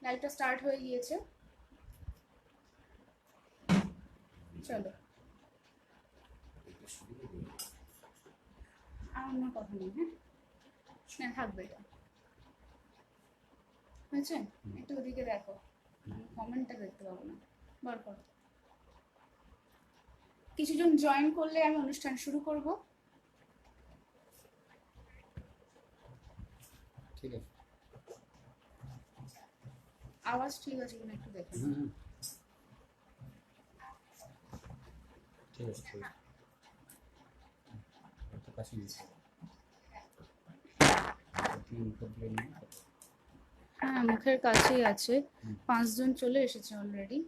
লাইভটা স্টার্ট হয়ে গিয়েছে, চলো। আর অন্য কথা নেই, হ্যাঁ হ্যাঁ থাকবে এটা, হয়েছে? একটু ওদিকে দেখো, কমেন্টটা দেখতে পাবো না, বার করো। কিছুজন জয়েন করলে আমি অনুষ্ঠান শুরু করব। ঠিক আছে, আওয়াজ ঠিক আছে কিনা একটু দেখে। ঠিক আছে, ঠিক আছে। তো কাছে নিয়েছি। হ্যাঁ মুখের কাছেই আছে, 5 জন চলে এসেছে অলরেডি।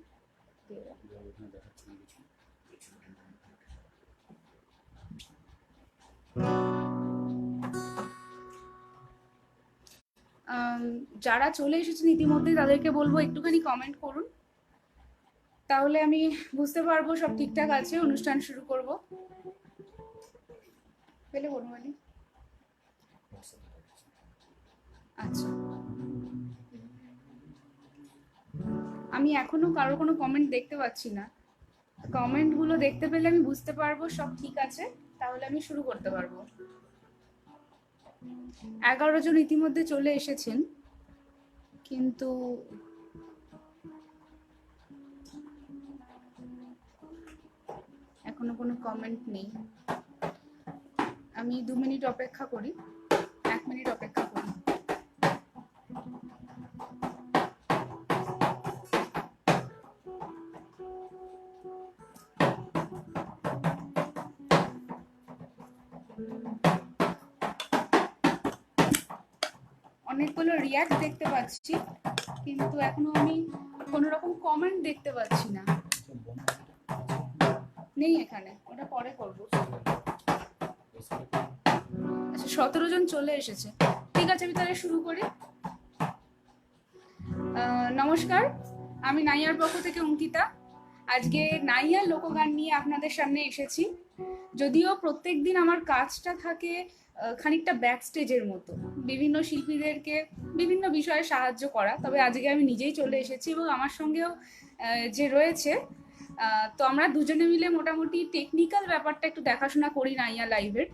যারা চলে এসেছেন ইতিমধ্যে তাদেরকে বলবো একটুখানি কমেন্ট করুন, তাহলে আমি বুঝতে পারবো সব ঠিকঠাক আছে, অনুষ্ঠান শুরু করব। পেলে বনমালি, আচ্ছা আমি এখনো কারোর কোনো কমেন্ট দেখতে পাচ্ছি না, কমেন্টগুলো দেখতে পেলে আমি বুঝতে পারবো সব ঠিক আছে, তাহলে আমি শুরু করতে পারবো। 11 জন ইতিমধ্যে চলে এসেছেন, কিন্তু এখনো কোনো কমেন্ট নেই। আমি 2 মিনিট অপেক্ষা করি, 1 মিনিট অপেক্ষা করি। অনেকগুলো রিয়াক্ট দেখতে পাচ্ছি, কিন্তু এখনো আমি কোনো রকম কমেন্ট দেখতে পাচ্ছি না, নেই এখানে, ওটা পরে করবো। আচ্ছা 17 জন চলে এসেছে, ঠিক আছে আমি তাহলে শুরু করি। নমস্কার, আমি নাইয়ার পক্ষ থেকে অঙ্কিতা। আজকে নাইয়ার লোকগান নিয়ে আপনাদের সামনে এসেছি। যদিও প্রত্যেক দিন আমার কাজটা থাকে খানিকটা ব্যাক স্টেজের মতো, বিভিন্ন শিল্পীদেরকে বিভিন্ন বিষয়ে সাহায্য করা, তবে আজকে আমি নিজেই চলে এসেছি এবং আমার সঙ্গেও যে রয়েছে, তো আমরা দুজনে মিলে মোটামুটি টেকনিক্যাল ব্যাপারটা একটু দেখাশোনা করি নাইয়া লাইভের।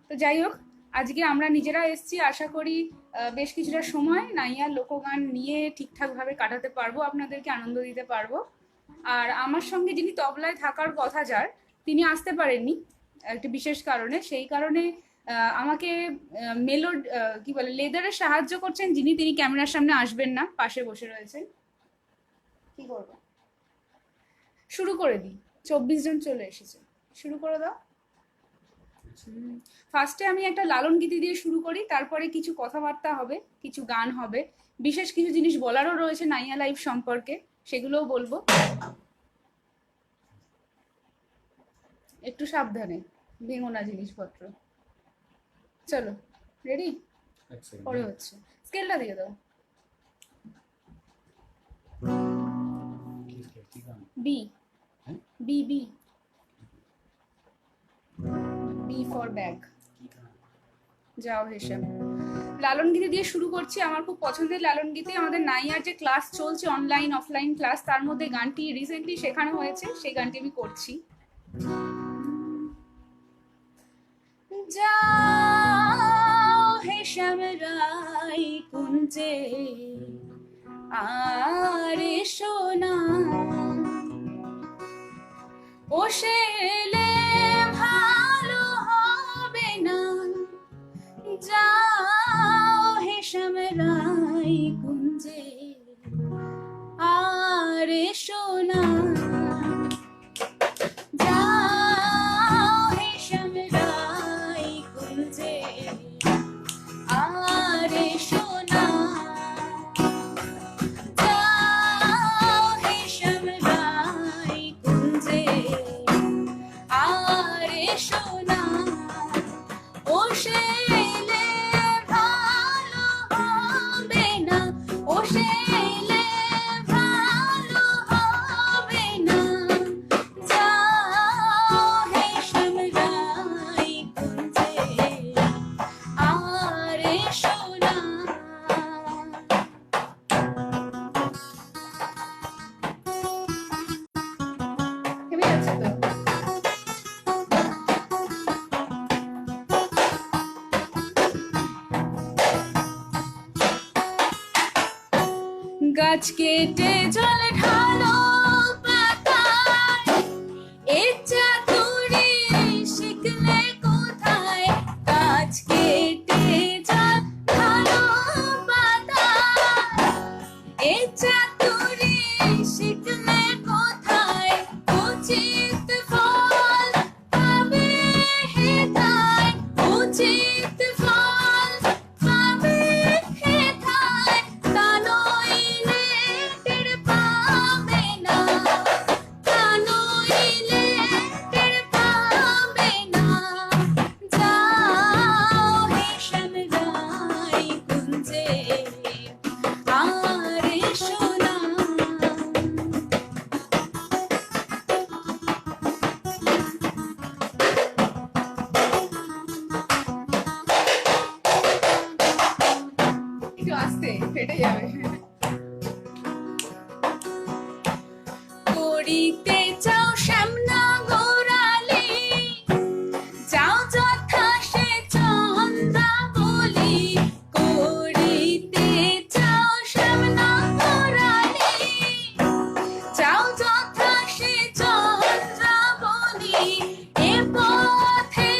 তো যাই হোক, আজকে আমরা নিজেরা এসেছি, আশা করি বেশ কিছুটা সময় নাইয়ার লোকগান নিয়ে ঠিকঠাকভাবে কাটাতে পারবো, আপনাদেরকে আনন্দ দিতে পারবো। আর আমার সঙ্গে যিনি তবলায় থাকার কথা যার, তিনি আসতে পারেননি একটা বিশেষ কারণে, সেই কারণে আমাকে মেলোড কি বলে লেদারের সাহায্য করছেন যিনি, তিনি ক্যামেরার সামনে আসবেন না, পাশে বসে রয়েছেন। কি করবো, শুরু করে দিই, 24 জন চলে এসেছে, শুরু করে দাও। ফার্স্টে আমি একটা লালন গীতি দিয়ে শুরু করি, তারপরে কিছু কথাবার্তা হবে, কিছু গান হবে, বিশেষ কিছু জিনিস বলারও রয়েছে নাইয়া লাইভ সম্পর্কে, সেগুলোও বলবো। একটু সাবধানে, ভেঙো না জিনিসপত্র। চলো রেডি, পরে হচ্ছে, স্কেলটা দিয়ে দাও। B B B B for bag. যাও হেসেম। লালন গীতি দিয়ে শুরু করছি, আমার খুব পছন্দের লালন গীতি। আমাদের নাইয়ার যে ক্লাস চলছে অনলাইন অফলাইন ক্লাস, তার মধ্যে গানটি রিসেন্টলি শেখানো হয়েছে, সেই গানটি আমি করছি। যাও হেসেম রাই কুঞ্জে আর এসো না, বসে এলে ভালো হবে না, যাও হেসেম রাই কুঞ্জে আর এসো না, যাও হেসেম রাই কুঞ্জে আর এসো না, যাও হেসেম রাই কুঞ্জে আর এসো না, বসে এলে ভালো হবে না, গাছ কেটে জল ঢালো পাতায়, এ চাতুরি শিখলে কোথায়? গাছ কেটে জল ঢালো পাতায়, এ চাতুরি শিখলে কোথায়? উচিত ফল পাবে হেথায়, উচিত ফল পাবে হেথায়, তা নইলে টের পাবে না, তা নইলে টের পাবে না। যাও হে শ্যামরাই কুঞ্জে, আর এসো না। একটু আস্তে, ফেটে যাবে। করিতে চাও শ্যামনা গোড়ালি, যাও যথা সে চন্দ্রাবলি। করিতে চাও শ্যামনা গোড়ালি, যাও যথা সে চন্দ্রাবলি। এ পথে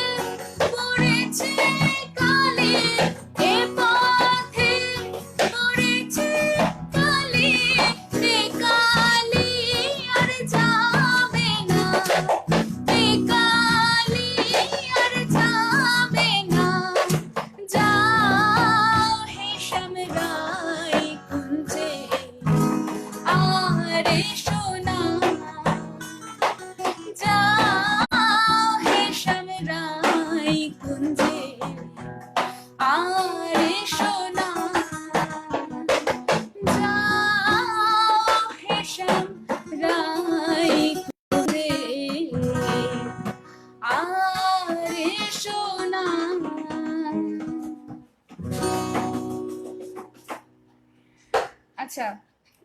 পড়েছে কালি, এ পথে পড়েছে কালি, বেকালি আর যাবে না, বেকালি আর যাবে না। যাও হে শ্যামরাই কুঞ্জে, আর এসো না। যাও হে শ্যামরাই কুঞ্জে, আর এসো না। যাও হে শ্যামরাই কুঞ্জে, আর এসো না। আচ্ছা,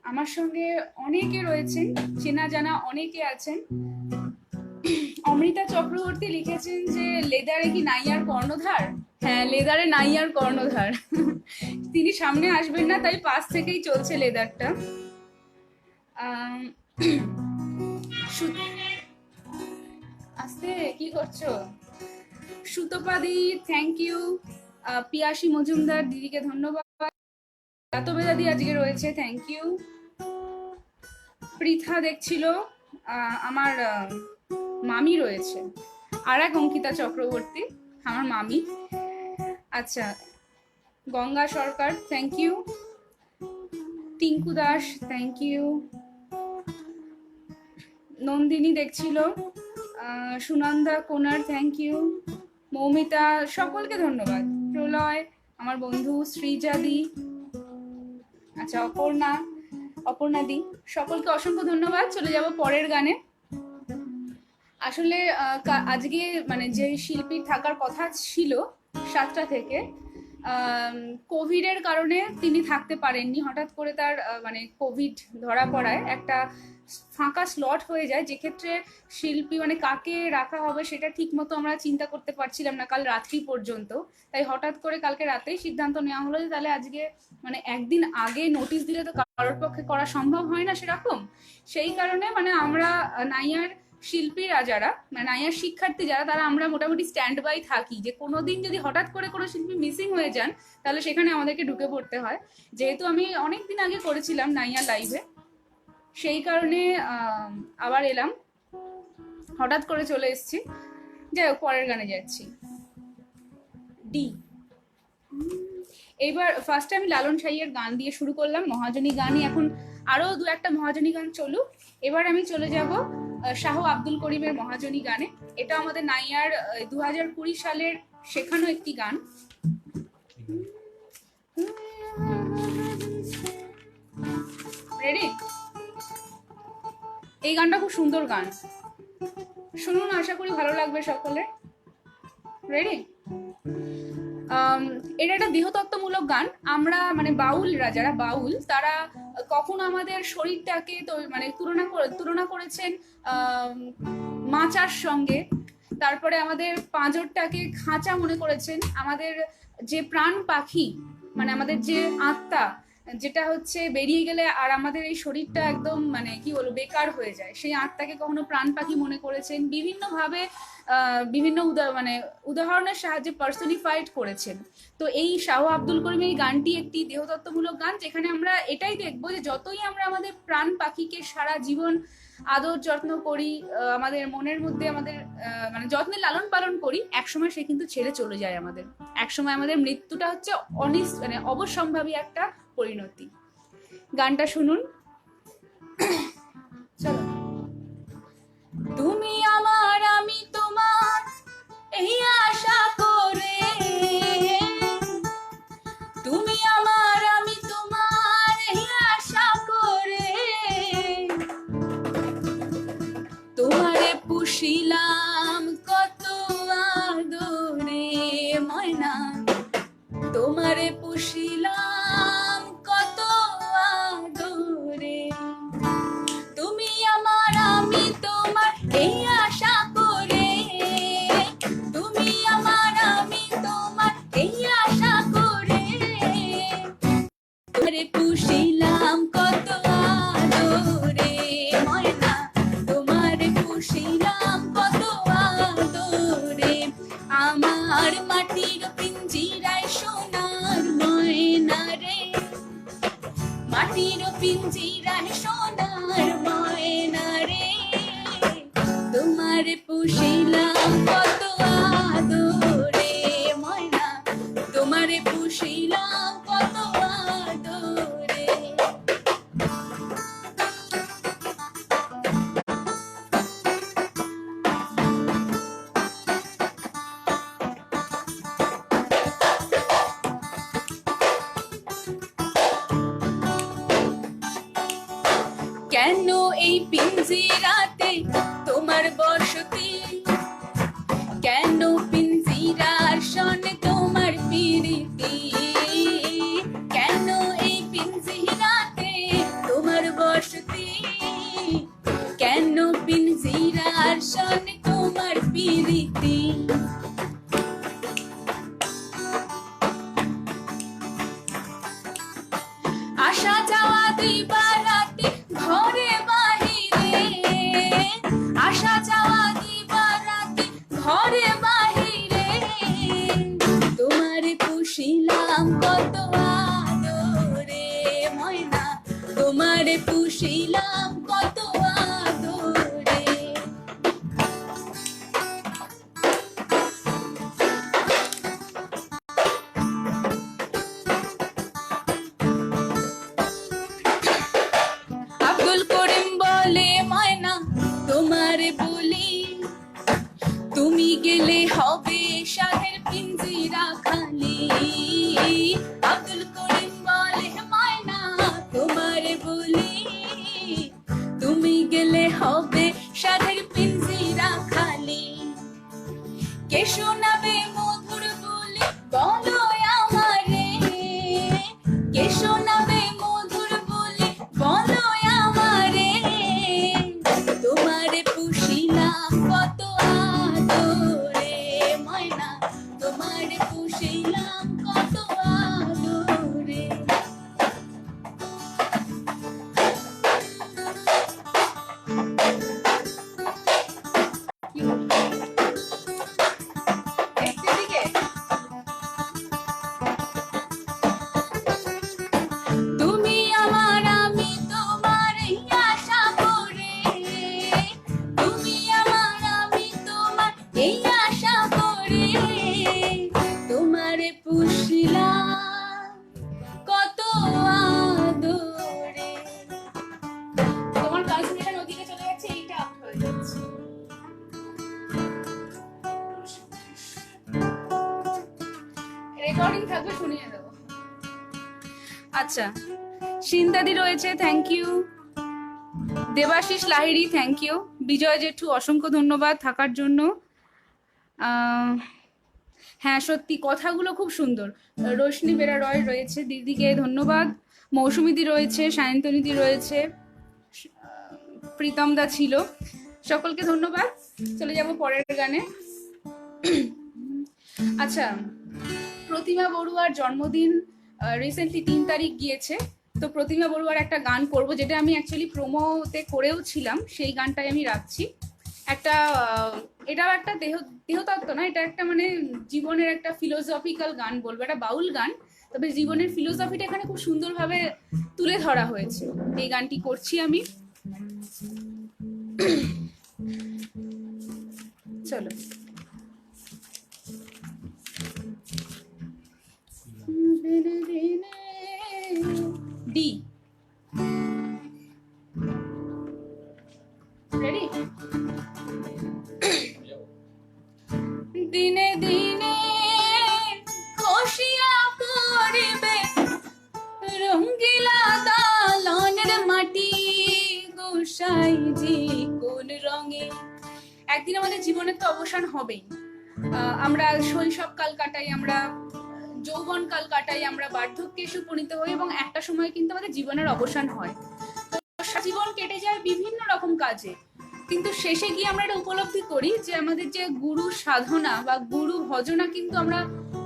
আমার সঙ্গে অনেকে রয়েছেন, চেনা জানা অনেকে আছেন। অমৃতা চক্রবর্তী লিখেছেন যে লেদারে কি নাইয়ার কর্ণধার? হ্যাঁ, লেদারে নাইয়ার কর্ণধার। তিনি সামনে আসবেন না, তাই পাশ থেকেই চলছে লেদারটা। আস্তে, কি করছো? সুতপাদি, থ্যাংক ইউ। পিয়াসী মজুমদার দিদিকে ধন্যবাদ। এতবেদাদি আজকে রয়েছে, থ্যাংক ইউ। পৃথা দেখছিল, আমার মামি রয়েছে, আর এক অঙ্কিতা চক্রবর্তী আমার মামি। আচ্ছা, Ganga Sarkar, thank you. Tinku Das, thank you. Nandini দেখছিল, সুনন্দা কোনার, থ্যাংক ইউ। মৌমিতা, সকলকে ধন্যবাদ। প্রলয়, আমার বন্ধু শ্রীজাদি, আচ্ছা অপর্ণা দি, সকলকে অসংখ্য ধন্যবাদ। চলে যাব পরের গানে। আসলে আজকে মানে যে শিল্পীর থাকার কথা ছিল 7টা থেকে, কোভিডের কারণে তিনি থাকতে পারেননি। হঠাৎ করে তার মানে কোভিড ধরা পড়ায় একটা ফাঁকা স্লট হয়ে যায়, যেক্ষেত্রে শিল্পী মানে কাকে রাখা হবে সেটা ঠিক মতো আমরা চিন্তা করতে পারছিলাম না কাল রাত্রি পর্যন্ত। তাই হঠাৎ করে কালকে রাতেই সিদ্ধান্ত নেওয়া হলো যে তাহলে আজকে মানে একদিন আগে নোটিশ দিলে তো কারোর পক্ষে করা সম্ভব হয় না সেরকম। সেই কারণে মানে আমরা নাইয়ার শিল্পীরা যারা মানে নাইয়ার শিক্ষার্থী যারা, তারা আমরা মোটামুটি স্ট্যান্ড বাই থাকি, যে কোনোদিন যদি হঠাৎ করে কোনো শিল্পী মিসিং হয়ে যান তাহলে সেখানে আমাদেরকে ঢুকে পড়তে হয়। যেহেতু আমি অনেকদিন আগে করেছিলাম নাইয়া লাইভে, সেই কারণে আবার এলাম, হঠাৎ করে চলে এসেছি। যাই হোক, পরের গানে যাচ্ছি। ডি, এইবার ফার্স্টে আমি লালন সাইয়ের গান দিয়ে শুরু করলাম, মহাজনী গানই। এখন আরো দু একটা মহাজনী গান চলুক। এবার আমি চলে যাব শাহ আব্দুল করিমের মহাজনী গানে। এটা আমাদের নাইয়ার 2020 সালের শেখানো একটি গান। রেডি? এই গানটা খুব সুন্দর গান, শুনুন, আশা করি ভালো লাগবে সকলের। রেডি? এটা একটা দেহতত্ত্বমূলক গান। আমরা মানে বাউলরা, যারা বাউল তারা কখনো আমাদের শরীরটাকে তো মানে তুলনা করেছেন মাচার সঙ্গে, তারপরে আমাদের পাঁজরটাকে খাঁচা মনে করেছেন, আমাদের যে প্রাণ পাখি মানে আমাদের যে আত্মা যেটা হচ্ছে বেরিয়ে গেলে আর আমাদের এই শরীরটা একদম মানে কি বলবো বেকার হয়ে যায়, সেই আত্মাকে কখনো প্রাণ পাখি মনে করেছেন, বিভিন্নভাবে বিভিন্ন মানে উদাহরণের সাহায্যে পার্সনিফাইড করেছেন। তো এই শাহ আব্দুল করিমের এই গানটি একটি দেহতত্ত্বমূলক গান, যেখানে আমরা এটাই দেখবো যে যতই আমরা আমাদের প্রাণ পাখিকে সারা জীবন আদর যত্ন করি, আমাদের মনের মধ্যে আমাদের মানে যত্নে লালন পালন করি, একসময় সে কিন্তু ছেড়ে চলে যায় আমাদের। একসময় আমাদের মৃত্যুটা হচ্ছে মানে অবশ্যম্ভাবী একটা পরিণতি। গানটা শুনুন। চলো। তুমি আমার আমি তোমার এই আশা করে, তুমি আমার আমি তোমার এই আশা করে, তোমারে পুষিলাম কত আদরে ময়না, তোমারে পুষিলাম কত আদরে, তুমি আমার আমি তোমার এই আশা করে, তুমি আমার আমি তোমার এই আশা করে, তোমারে পুষিলাম কত আদরে ময়না, তোমারে পুষিলাম কত আদরে, আমার মাটির পিঞ্জিরায় সোনার ময়না রে, মাটির পিঞ্জিরায় সোনার ময়না রে, তোমারে পুষিলাম কত আদরে ময়না, তোমারে পুষিলাম কত আদরে। কেন এই পিঞ্জিরাতে তোমার বসতি, কেন পিঞ্জিরার সনে তোমার প্রীতি, কেন এই পিঞ্জিরাতে তোমার বসতি, কেন পিঞ্জিরার সনে তোমার প্রীতি, আসা যাওয়া দিবারাতে ঘরে বাহিরে, আসা যাওয়া দিবারাতে ঘরে বাহিরে, তোমারে পুষিলাম কত আদরে ময়না, তোমারে পুষিলাম কত আদরে। আব্দুল করিম বলে ময়না তোমারে বলি, তুমি গেলে হবে সাধের পিঞ্জিরা খালি, আব্দুল করিম বলে ময়না তোমারে বলি, তুমি গেলে হবে সাধের পিঞ্জিরা খালি, কে শোনাবে মধুর বলি বলো আমারে, কে শোনাবে মধুর বলি বলো আমারে, তোমারে পুষিলাম কত আদরে ময়না, তোমারে পুষিলাম কত আদরে। তুমি আমার আমি তোমার এই আশা করে, তুমি আমার আমি তোমার এই আশা করে, তোমারে পুষিলাম কত আদরে। তোমার ট্রান্সমিশন ওদিকে চলে যাচ্ছে, এইটা আপ হয়ে যাচ্ছে। রেকর্ডিং থাকবে, শুনিয়ে দেবো। আচ্ছা, সিন্দাদি রয়েছে, thank you. Debashis Lahiri, thank you. Bijay জেঠু, অসংখ্য ধন্যবাদ থাকার জন্য। হ্যাঁ সত্যি কথাগুলো খুব সুন্দর। রোশনি বেরা রয় রয়েছে, দিদিকে ধন্যবাদ। মৌসুমিদি রয়েছে, সায়ন্তনীদি রয়েছে, প্রীতম দা ছিল, সকলকে ধন্যবাদ। চলে যাব পরের গানে। আচ্ছা, প্রতিমা বড়ুয়ার জন্মদিন রিসেন্টলি 3 তারিখ গিয়েছে, তো প্রতিমা বড়ুয়ার একটা গান করব, যেটা আমি অ্যাকচুয়ালি প্রোমোতে করেও ছিলাম, সেই গানটাই আমি রাখছি। একটা এটাও একটা দেহতত্ত্ব না, এটা একটা মানে জীবনের একটা ফিলোসফিক্যাল গান বলবো, একটা বাউল গান, তবে জীবনের ফিলোসফিটা এখানে খুব সুন্দরভাবে তুলে ধরা হয়েছে। এই গানটি করছি আমি। চলো। D ready. দিনে দিনে খসিয়া পড়িবে রঙ্গিলা দালানের মাটি, গোসাইজি কোন রঙে। একদিন আমাদের জীবনের তো অবসান হবেই। আমরা শৈশবকাল কাটাই, আমরা যৌবনকাল কাটাই, আমরা বার্ধক্যে এসে উপনীত হই, এবং একটা সময় কিন্তু আমাদের জীবনের অবসান হয়। তো জীবন কেটে যায় বিভিন্ন রকম কাজে, কিন্তু শেষে গিয়ে আমরা এটা উপলব্ধি করি যে আমাদের যে গুরু সাধনা বা গুরু ভজনা কিন্তু আমরা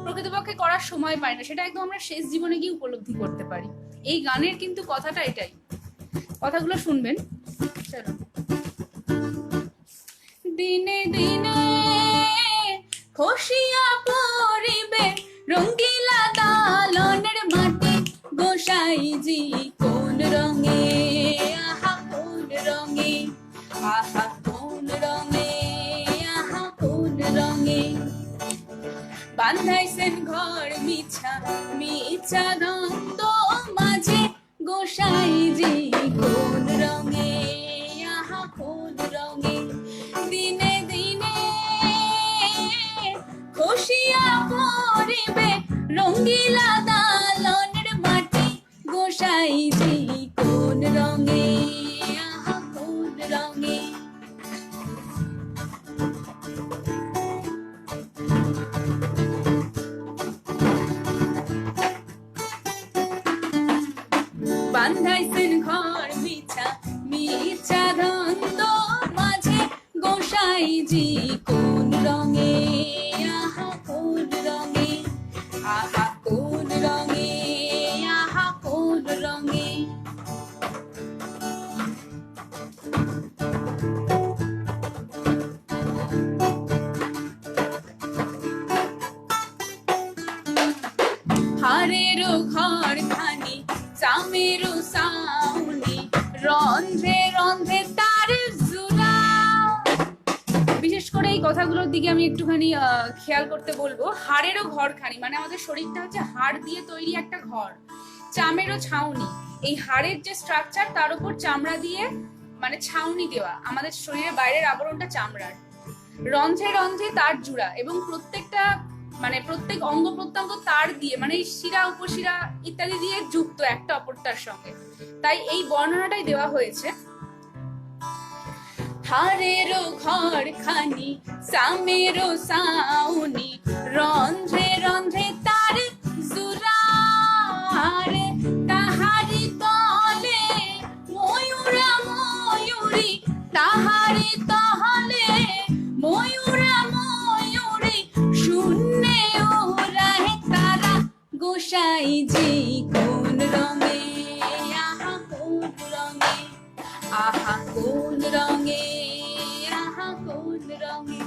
প্রকৃতপক্ষে করার সময় পাই না, সেটা একদম আমরা শেষ জীবনে গিয়ে উপলব্ধি করতে পারি। এই গানের কিন্তু কথাটা এটাই। কথাগুলো শুনবেন। চলো। দিনে দিনে খসিয়া পড়িবে রঙ্গিলা দালনের মাটি, গোসাইজি কোন রঙে, আহা কোন রঙে, আহা কোন রঙে, আহা কোন রঙে। বান্ধাইছেন ঘর মিছা মিছা দ্বন্দ্ব মাঝে, গোসাইজি কোন রঙে, আহা কোন রঙে। দিনে দিনে খসিয়া পড়িবে রঙ্গিলা দালনের মাটি, গোসাইজি কোন রঙে, আহা কোন রঙে। বান্ধাইছেন ঘর মিছা মিছা দ্বন্দ্ব মাঝে, গোসাইজি কোন রঙে, আহা কোন রঙে, আহা কোন রঙে, আহা কোন রঙে। হারেরও ঘর খানি চামেরও সাউনি, রন্ধে রন্ধে তার জুড়া। বিশেষ করে এই কথাগুলোর দিকে আমি একটুখানি খেয়াল করতে বলবো। হাড়েরও ঘর খানি মানে আমাদের শরীরটা হচ্ছে হাড় দিয়ে তৈরি একটা ঘর। চামেরও ছাউনি, এই হাড়ের যে স্ট্রাকচার তার উপর চামড়া দিয়ে মানে ছাউনি দেওয়া, আমাদের শরীরের বাইরের আবরণটা চামড়ার। রন্ধে রন্ধে তার জুড়া, এবং প্রত্যেকটা মানে প্রত্যেক অঙ্গ প্রত্যঙ্গ তার দিয়ে মানে শিরা উপশিরা ইত্যাদি দিয়ে যুক্ত একটা অপরটার সঙ্গে, তাই এই বর্ণনাটাই দেওয়া হয়েছে। হারেরও ঘর খানি সামেরও সাউনি, রন্ধে রন্ধে তার জুড়া, তাহারি তলে ময়ূরা ময়ূরী, তাহারি তলে ময়ূরা ময়ূরী, শূন্যে ওরাহে তারা, গোসাইজি কোন রঙে, আহা কোন রঙে, আহা কোন রঙে, আহা কোন রঙে।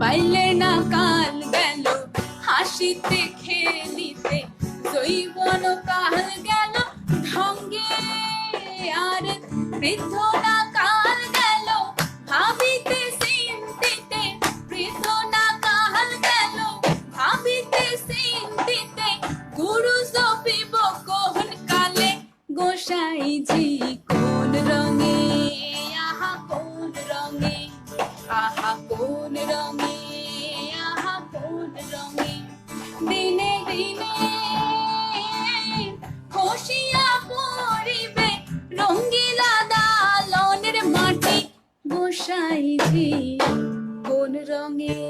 বাইলে না কাল গেল হাসিতে খেলিতে, জৈবন কাল গেল ঢঙ্গে, আর বৃদ্ধ না কাল গেল ভাবিতে চিন্তিতে, বৃদ্ধ না কাল গেল ভাবিতে চিন্তিতে, গুরু জপিব কোন কালে, গোসাইজি কোন রঙে, আহা কোন রঙে, আহা কোন রঙে, আহা কোন রঙে। দিনে দিনে খসিয়া পড়িবে রঙ্গিলা দালনের মাটি, গোসাইজি কোন রঙে।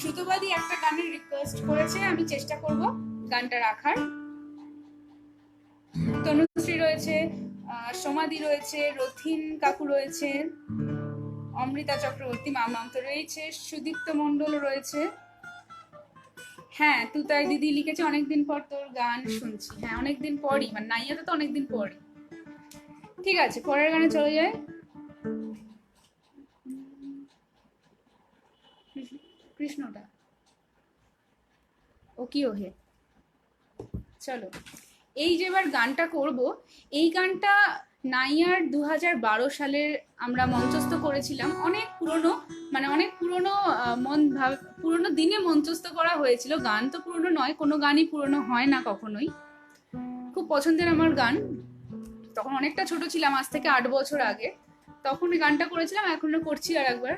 সুতোবাদী একটা গানের রিকোয়েস্ট করেছে, আমি চেষ্টা করব গানটা রাখার। তনুশ্রী রয়েছে, সমাধি রয়েছে, রথিন কাকু রয়েছে, অমৃতা চক্রবর্তী মামাম তো রয়েছে, সুদীপ্ত মণ্ডল রয়েছে। হ্যাঁ তুতাই দিদি লিখেছে অনেকদিন পর তোর গান শুনছি। হ্যাঁ অনেকদিন পরই, মানে নাইয়াতে তো অনেকদিন পরই। ঠিক আছে পরের গানে চলে যায়। কৃষ্ণটা ও কি ওহে। চলো এই যে এবার গানটা করব, এই গানটা নাইয়ার 2012 সালের আমরা মঞ্চস্থ করেছিলাম। অনেক পুরনো, মানে অনেক পুরনো পুরনো দিনে মঞ্চস্থ করা হয়েছিল। গান তো পুরনো নয়, কোনো গানই পুরনো হয় না কখনোই। খুব পছন্দের আমার গান। তখন অনেকটা ছোট ছিলাম, আজ থেকে 8 বছর আগে। তখন এই গানটা করেছিলাম, এখনো করছি আর একবার।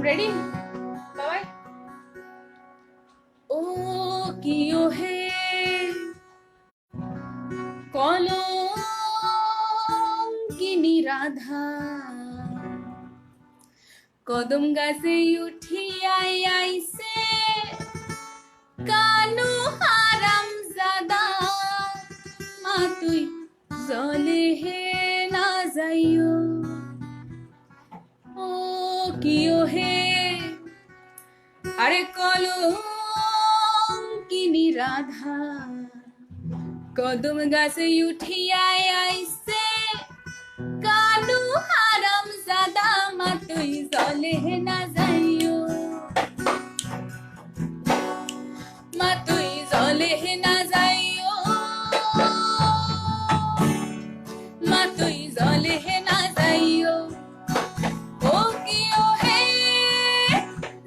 রেডি বাবাই। ও কিও হে কলঙ্কিনী রাধা, কদম গাছে উঠিয়াই আইছে কানু হারাম জাদা, মা তুই জলে হে না যাইও। ও কিও হে আরে কলঙ্কিনী রাধা, কদম গাছে উঠিয়াই আইছে কানু হারাম জাদা, মা তুই জলে হে না যাইও। মা তুই জলে হে না যাইও, মা তুই জলে হে না যাইও। ও কিও হে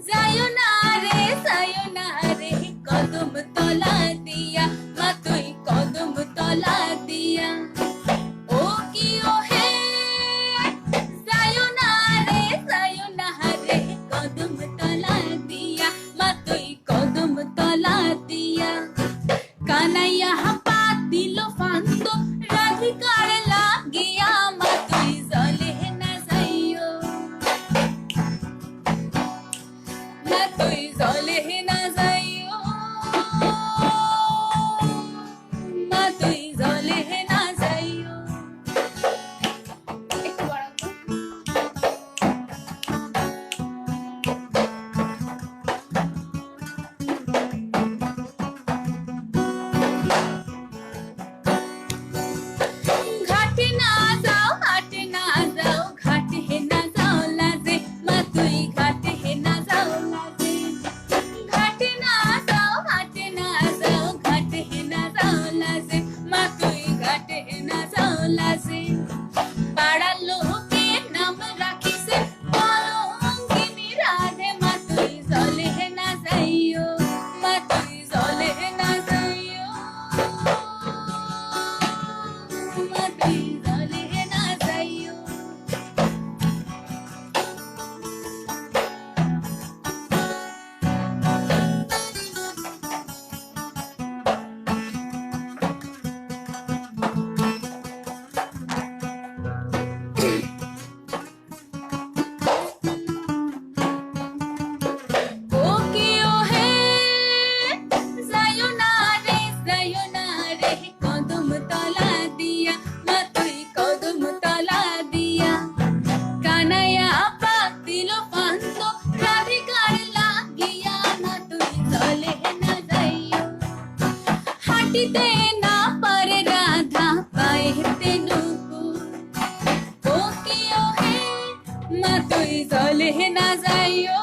যাইও না রে, যাইও না রে কদম তলা দিয়া, মা তুই কদম তলা দিয়া। ও কিও হে যাইও না রে, যাইও না রে কদম তলা দিয়া, মা তুই কদম তলা দিয়া। কানাইয়া পাতিল ফান্দ রাধিকার লাগিয়া, মা তুই জলে না যাইও। মা তুই জলে না যাইও, মা তুই জলে না যাইও। একটু বাড়াবো। ঘাটে না যাও, হাটে না যাও, ঘাটে হে না যাও লাজে, মা তুই ঘাটে হে না যাও লাজে। ঘাটে না যাও, হাটে না যাও, ঘাটে হে না যাও লাজে, মা তুই ঘাটে হে না যাও লাজে। পাড়ার লোকে নাম রাখিছে কলঙ্কিনী রাধে, মা তুই জলে হে না যাইও, মা তুই জলে হে না যাইও, মা তুই জলে হে না যাইও। ও কিও হে যাইও না রে, যাইও না রে কদম তলা দিয়া, মা তুই কদম তলা দিয়া। কানাইয়া পাতিল ফান্দ রাধিকার লাগিয়া, মা তুই জলে না যাইও। হাঁটিতে না পারে রাধা পায়েতে নুপুর, ও কিও হে মা তুই জলে না যাইও।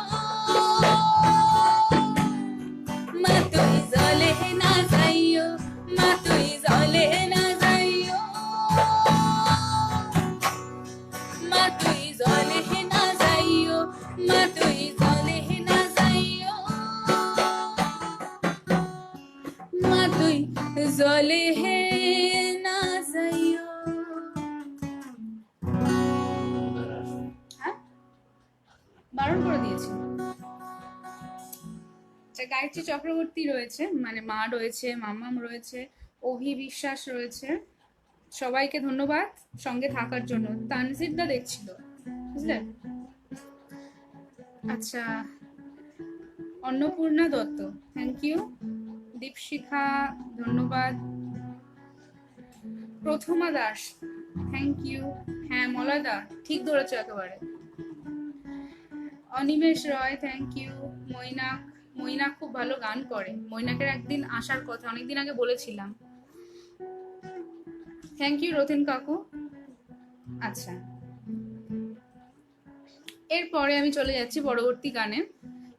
মা তুই জলে না যাইও, মা তুই জলে না যাইও, মা তুই জলে না যাইও, মা তুই জলে না যাইও, মা তুই জলে না যাইও। হ্যাঁ বারণ করে দিয়েছি। গায়ত্রী চক্রবর্তী রয়েছে, মানে মা রয়েছে, মামাম রয়েছে, অভি বিশ্বাস রয়েছে। সবাইকে ধন্যবাদ সঙ্গে থাকার জন্য। তানজিদ দা দেখছিল, বুঝলেন। আচ্ছা অন্নপূর্ণা দত্ত থ্যাংক ইউ, দীপশিখা ধন্যবাদ, প্রথমা দাস, থ্যাংক ইউ। হ্যাঁ মলয়দা ঠিক ধরেছো একেবারে। অনিমেষ রয়, থ্যাংক ইউ। মৈনাক, মৈনাক খুব ভালো গান করে, মৈনাকের একদিন আসার কথা, অনেকদিন আগে বলেছিলাম। থ্যাংক ইউ রথিন কাকু। আচ্ছা, এরপরে আমি চলে যাচ্ছি পরবর্তী গানে।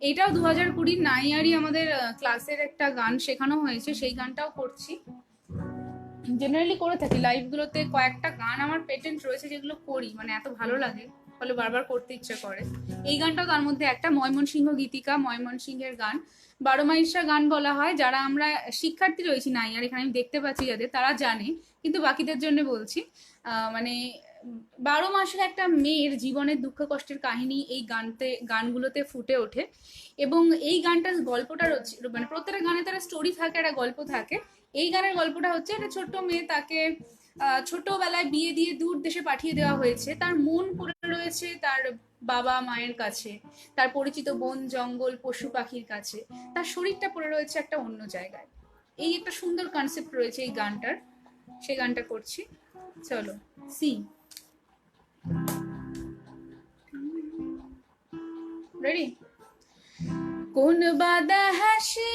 এইটাও 2020 নাইয়ারই আমাদের ক্লাসের একটা গান শেখানো হয়েছে, সেই গানটাও করছি। জেনারেলি করে থাকি লাইভগুলোতে, কয়েকটা গান আমার পেটেন্ট রয়েছে যেগুলো করি, মানে এত ভালো লাগে ফলে বারবার করতে ইচ্ছে করে। এই গানটাও তার মধ্যে একটা, ময়মনসিংহ গীতিকা, ময়মনসিংহের গান। 12 মাইলসা গান বলা হয়, যারা আমরা শিক্ষার্থী রয়েছি নাইয়ার এখানে আমি দেখতে পাচ্ছি যাদের, তারা জানে, কিন্তু বাকিদের জন্য বলছি। মানে 12 মাসের একটা মেয়ের জীবনের দুঃখ কষ্টের কাহিনী এই গানগুলোতে ফুটে ওঠে। এবং এই গানটার গল্পটা মানে প্রত্যেকটা গানে তার স্টোরি থাকে, একটা গল্প থাকে। এই গানের গল্পটা হচ্ছে, একটা ছোট্ট মেয়ে, তাকে ছোটবেলায় বিয়ে দিয়ে দূর দেশে পাঠিয়ে দেওয়া হয়েছে। তার মন পড়ে রয়েছে তার বাবা মায়ের কাছে, তার পরিচিত বন জঙ্গল পশু পাখির কাছে, তার শরীরটা পড়ে রয়েছে একটা অন্য জায়গায়। এই একটা সুন্দর কনসেপ্ট রয়েছে এই গানটার, সেই গানটা করছি। চলো সি রেডি। কোন বাদা হাসে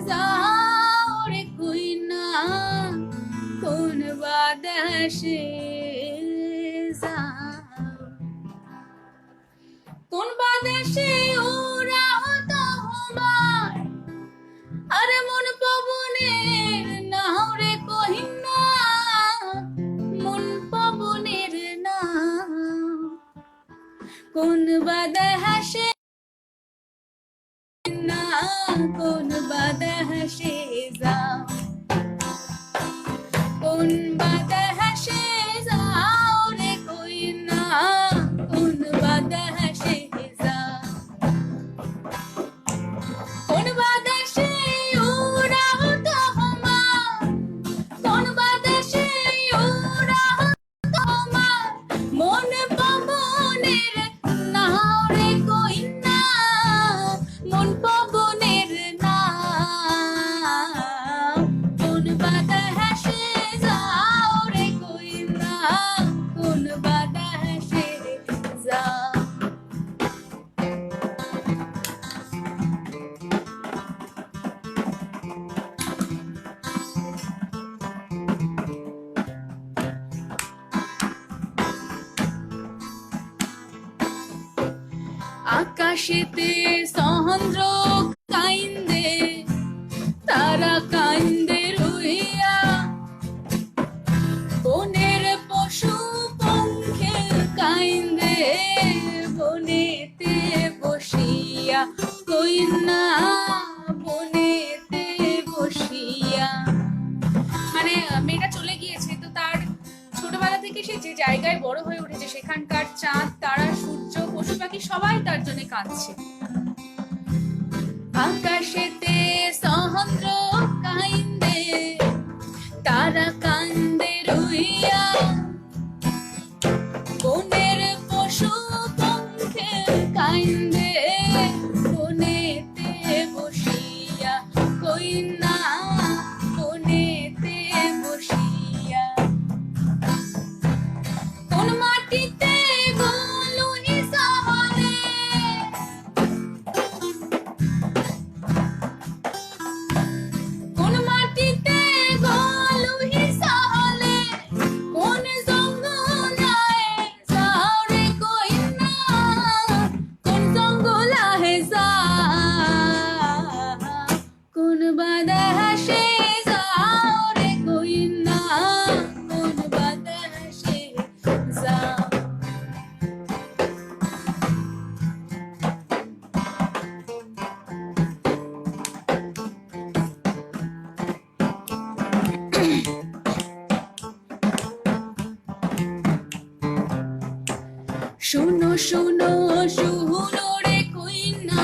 যাও রে কইনা, কোন বাদা হাসে যাও, কোন বাদেশে ওরাও তোমার, আরে মন পবনের নাও রে কহিনা, মন পবনের নাও, কোন বাদা হাসে না, কোন বাদা হাসে যাও, কোন বাদা হাসে যাও রে কইনা, কোন বাদা হাসে যাও, কোন বাদেশে উড়াও তোমার, কোন বাদেশে উড়াও তোমার, মন পবনের নাও রে কইনা, মন পবনের নাও, কোন বাদা হাসে যাও রে কইনা, কোন বাদা হাসে যাও। আকাশেতে চন্দ্র কাইন্দে, তারা কাইন্দে রইয়া, বনের পশু পঙ্খে কাইন্দে বনেতে বসিয়া, কইনা বনেতে বসিয়া। মানে মেয়েটা চলে গিয়েছে, তো তার ছোটবেলা থেকে সে যে জায়গায় বড় হয়ে উঠেছে সেখানকার চাঁদ তারা সূর্য পশু পাখি সবাই তার জন্য কাঁদছে। আকাশেতে চন্দ্র কাইন্দে, তারা কান্দে রইয়া, বনের পশু পঙ্খে কাইন্দে বনেতে বসিয়া, কইনা বনেতে বসিয়া, কোন মাটিতে গলুই সহলে, কোন মাটিতে গলুই সহলে, কোন জঙ্গলায় যাও রে কইনা, কোন জঙ্গলায় যাও, কোন বাদা হাসে যাও রে কইনা, কোন বাদা হাসে যাও। শুনো শুনো শুনো রে কইনা,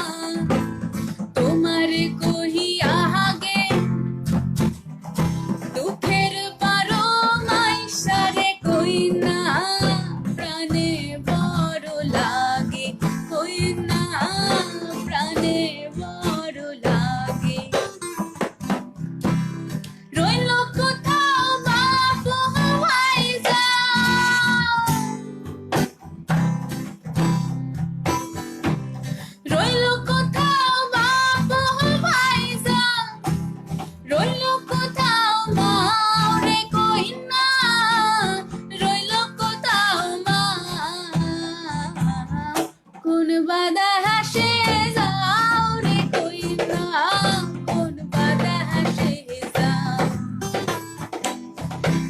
তোমার কহিয়া আগে, দুঃখের 12 মাইসা রে কইনা, প্রাণে বড় লাগে, কইনা প্রাণে বড় লাগে, রইল কোথাও রইল কোথাও মা রে কই না, রইল কোথাও মা, কোন বাদা হাসে যাও রে কই না, কোন বাদা হাসে যাও,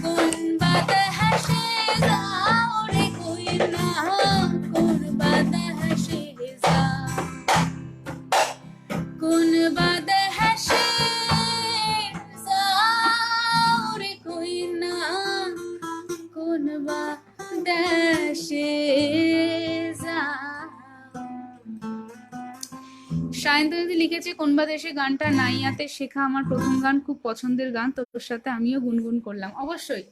কোন বাদা হাসে যাও রে কই না, কোন বাদা হাসে যাও, কোন বাদা হাসে যাও রে কই না, কোন বাদা হাসে যাও। সায়ন্ত যদি লিখেছে কোন বা দেশে গানটা নাইয়াতে শেখা আমার প্রথম গান, খুব পছন্দের গান, তোর সাথে আমিও গুনগুন করলাম। অবশ্যই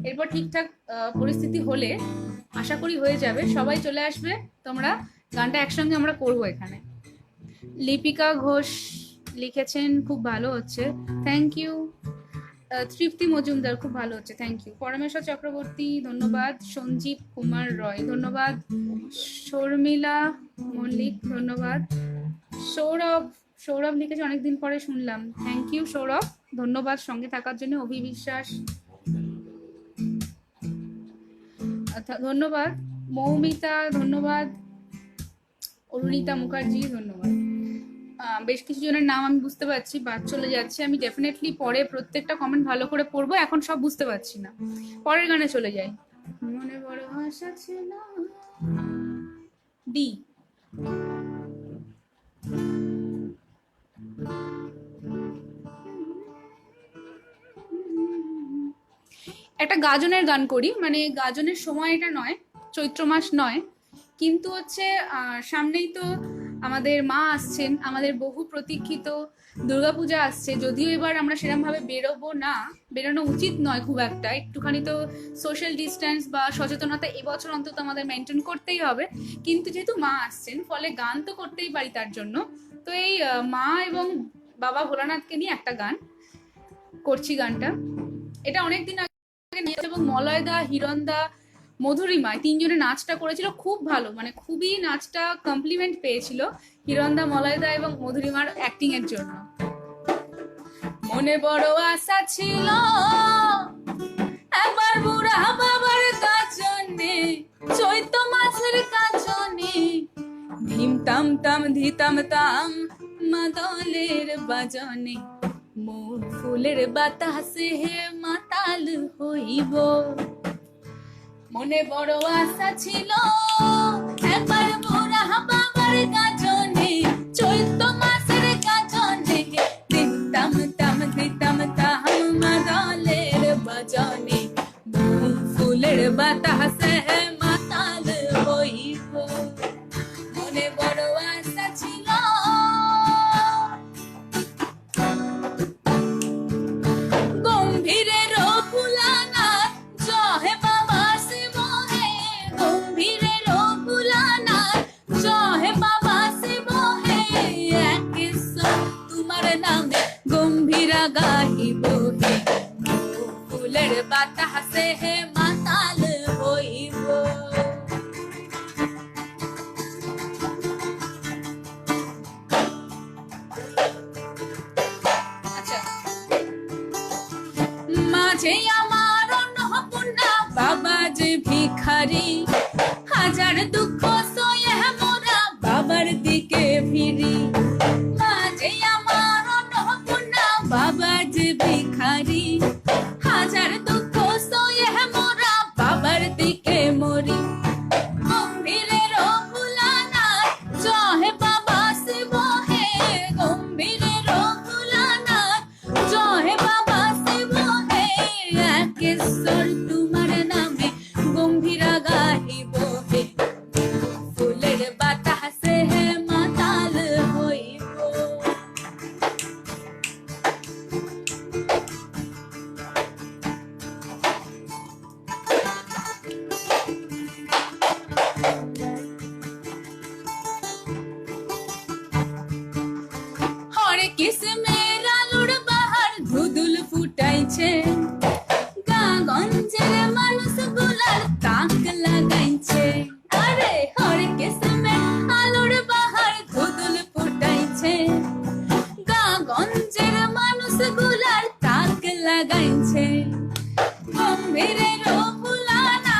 এরপর ঠিকঠাক পরিস্থিতি হলে আশা করি হয়ে যাবে, সবাই চলে আসবে, তোমরা গানটা একসঙ্গে আমরা করবো এখানে। লিপিকা ঘোষ লিখেছেন খুব ভালো হচ্ছে, থ্যাংক ইউ। তৃপ্তি মজুমদার খুব ভালো হচ্ছে, থ্যাংক ইউ। পরমেশ্বর চক্রবর্তী ধন্যবাদ। সঞ্জীব কুমার রয় ধন্যবাদ। শর্মিলা মল্লিক ধন্যবাদ। সৌরভ লিখেছে অনেকদিন পরে শুনলাম, থ্যাংক ইউ সৌরভ, ধন্যবাদ সঙ্গে থাকার জন্য। অভিবিশ্বাস ধন্যবাদ। মৌমিতা ধন্যবাদ। অরুণিতা মুখার্জি ধন্যবাদ। বেশ কিছু জনের নাম আমি বুঝতে পারছি, বাদ চলে যাচ্ছে, আমি ডেফিনেটলি পরে প্রত্যেকটা কমেন্ট ভালো করে পড়বো, এখন সব বুঝতে পারছি না। পরের গানে চলে যাই। মনে বড় আশা ছিল, ডি। একটা গাজনের গান করি, মানে গাজনের সময় এটা নয়, চৈত্র মাস নয়, কিন্তু হচ্ছে সামনেই তো আমাদের মা আসছেন, আমাদের বহু প্রতীক্ষিত দুর্গাপূজা আসছে। যদিও এবার আমরা সেরকম ভাবে বেরোবো না, বেরোনো উচিত নয় খুব একটা, একটুখানি তো সোশ্যাল ডিস্টেন্স বা সচেতনতা এবছর অন্তত আমাদের মেনটেন করতেই হবে, কিন্তু যেহেতু মা আসছেন ফলে গান তো করতেই পারি তার জন্য। তো এই মা এবং বাবা ভোলানাথকে নিয়ে একটা গান করছি। গানটা এটা অনেকদিন আগে নিয়েছে এবং মলয়দা, হিরণদা, মধুরিমা তিনজনে নাচটা করেছিল, খুব ভালো, মানে খুবই নাচটা কমপ্লিমেন্ট পেয়েছিল হিরণদা, মলয়দা এবং মধুরিমার অ্যাক্টিং এর জন্য। মনে বড় আশা ছিল একবার বুড়া বাবার কাজনে, চৈত্র মাসের কাজনে, ধিমতাম তাম ধিতাম তাম মাদলের বাজনে, মোর ফুলের বাতাসে মাতাল হইব। মনে বড় আশা ছিল একবার বুড়া বাবার গাজনে, চৈত্র মাসের গাজনে, দিতাম তাম দিতাম তাম মাদলের বাজনে, মোর ফুলের বাতাসে মাতাল হইব। মনে বড় আশা ছিল গম্ভীরের ভোলানাথ জহে বাবা শিব হে, গম্ভীরের ভোলানাথ জহে বাবা শিব হে, একসঙ্গ তোমার নামে গম্ভীরা গাহিব হে, ফুলের বাতাসে হে মাতাল হইব। মাঝে আমার অন্নপূর্ণা বাবা যে ভিখারি, হাজার দুঃখ সয়ে মোরা বাবার দিকে ফিরি। মাঝে আমার অন্নপূর্ণা বাবা যে ভিখারি, হাজার দুঃখ সয়ে মোরা বাবার দিকে মরি। গম্ভীরের ভোলানাথ জহে বাবা শিব হে, গম্ভীরের ভোলানাথ জহে বাবা শিব হে, একেশ্বর তোমার নামে গম্ভীরা গাহিব হে, গাইছে গম্ভীরের ফুলানা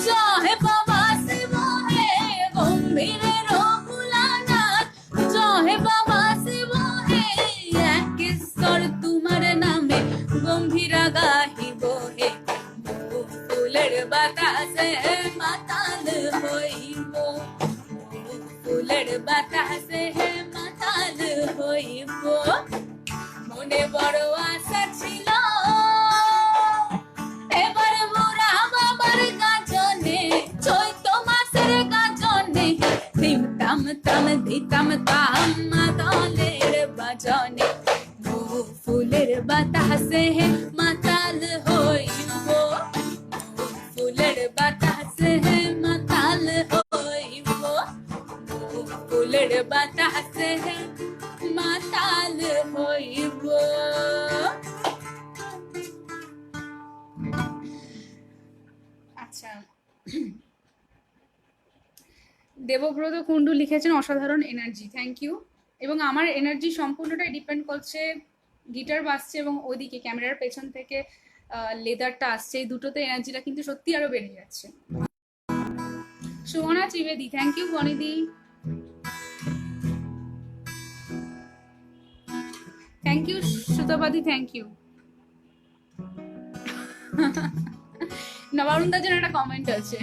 জহে বাবা শিব হে গম্ভীরের ফুলানা জহে বাবা শিব হে এক ঈশ্বর তোমার নামে গম্ভীরা গাহিব হে ফুলের বাতাসে মাতাল হইব ফুলের বাতাসে মাতাল হইব মনে বড় আশা ছিল এবার বুড়া বাবার গাজনে চৈত মাসের গাজনে দিতাম তাম দিতাম তাম মাতালের বাজনে ফুলের বাতাসে মাতাল হইব ফুলের বাতাসে মাতাল হইব ফুলের বাতাসে মাতাল হইব। আচ্ছা, দেবব্রত কুণ্ডু লিখেছেন অসাধারণ এনার্জি, থ্যাংক ইউ। এবং আমার এনার্জি সম্পূর্ণটাই ডিপেন্ড করছে গিটার বাজছে এবং ওইদিকে ক্যামেরার পেছন থেকে লেদারটা আসছে, এই দুটোতে এনার্জিটা কিন্তু সত্যি আরো বেড়ে যাচ্ছে। সুমনা ত্রিবেদী, থ্যাংক ইউ বনিদি, থ্যাংক ইউ সুতপাদি, থ্যাংক ইউ। নবারুণদার জন্য একটা কমেন্ট আছে,